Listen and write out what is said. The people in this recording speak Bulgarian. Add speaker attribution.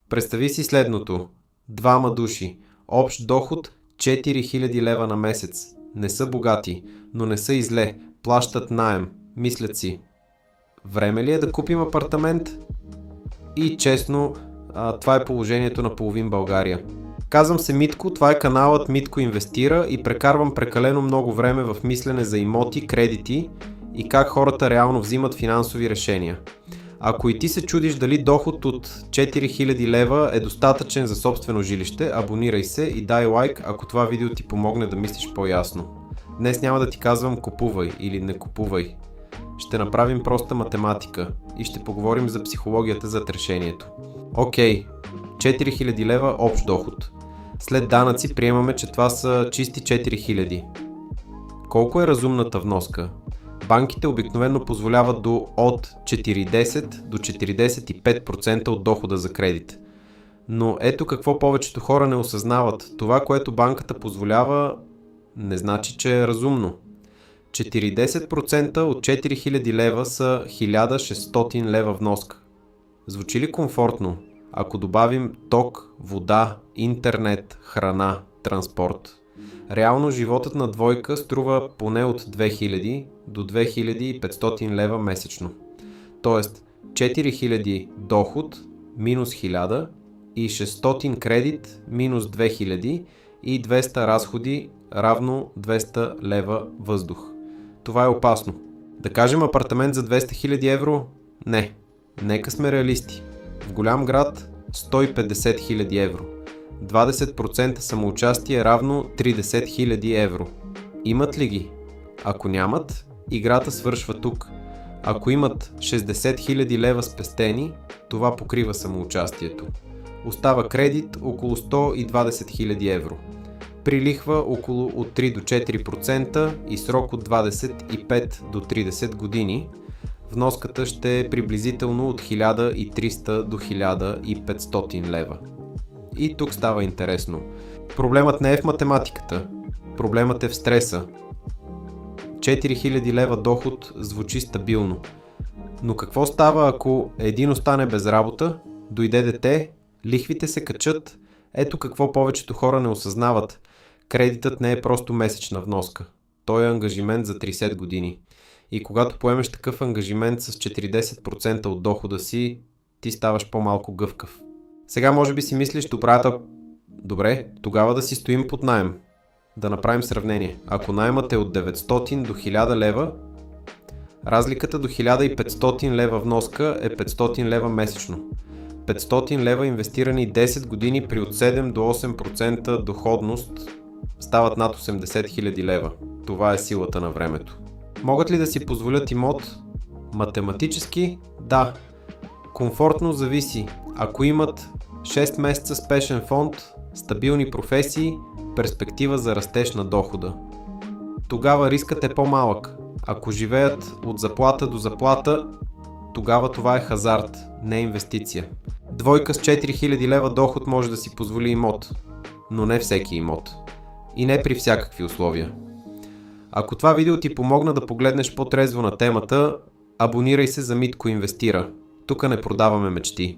Speaker 1: Представи си следното. Двама души. Общ доход 4000 лева на месец. Не са богати, но не са и зле. Плащат наем. Мислят си. Време ли е да купим апартамент? И честно, това е положението на половин България. Казвам се Митко, това е каналът Митко инвестира и прекарвам прекалено много време в мислене за имоти, кредити и как хората реално взимат финансови решения. Ако и ти се чудиш дали доход от 4000 лева е достатъчен за собствено жилище, абонирай се и дай лайк, ако това видео ти помогне да мислиш по-ясно. Днес няма да ти казвам купувай или не купувай. Ще направим проста математика и ще поговорим за психологията зад решението. Окей, 4000 лева общ доход. След данъци приемаме, че това са чисти 4000. Колко е разумната вноска? Банките обикновено позволяват от 40 до 45% от дохода за кредит. Но ето какво повечето хора не осъзнават. Това, което банката позволява, не значи, че е разумно. 40% от 4000 лева са 1600 лева вноска. Звучи ли комфортно? Ако добавим ток, вода, интернет, храна, транспорт, реално животът на двойка струва поне от 2000 до 2500 лева месечно. Тоест 4000 доход минус 1000 и 600 кредит минус 2000 и 200 разходи равно 200 лева въздух. Това е опасно. Да кажем апартамент за 200 000 евро? Не. Нека сме реалисти. В голям град 150 000 евро. 20% самоучастие равно 30 000 евро. Имат ли ги? Ако нямат, играта свършва тук. Ако имат 60 000 лева спестени, това покрива самоучастието. Остава кредит около 120 000 евро. При лихва около от 3 до 4% и срок от 25 до 30 години, вноската ще е приблизително от 1300 до 1500 лева. И тук става интересно. Проблемът не е в математиката, проблемът е в стреса. 4000 лева доход звучи стабилно. Но какво става, ако един остане без работа, дойде дете, лихвите се качат? Ето какво повечето хора не осъзнават. Кредитът не е просто месечна вноска. Той е ангажимент за 30 години. И когато поемеш такъв ангажимент с 40% от дохода си, ти ставаш по-малко гъвкав. Сега може би си мислиш, добре, тогава да си стоим под наем. Да направим сравнение. Ако наемът е от 900 до 1000 лева, разликата до 1500 лева вноска е 500 лева месечно. 500 лева инвестирани 10 години при от 7 до 8% доходност стават над 80 000 лева. Това е силата на времето. Могат ли да си позволят имот? Математически, да. Комфортно зависи. Ако имат 6 месеца спешен фонд, стабилни професии, перспектива за растеж на дохода. Тогава рискът е по-малък. Ако живеят от заплата до заплата, тогава това е хазарт, не инвестиция. Двойка с 4000 лева доход може да си позволи имот, но не всеки имот. И не при всякакви условия. Ако това видео ти помогна да погледнеш по-трезво на темата, абонирай се за Митко инвестира. Тук не продаваме мечти.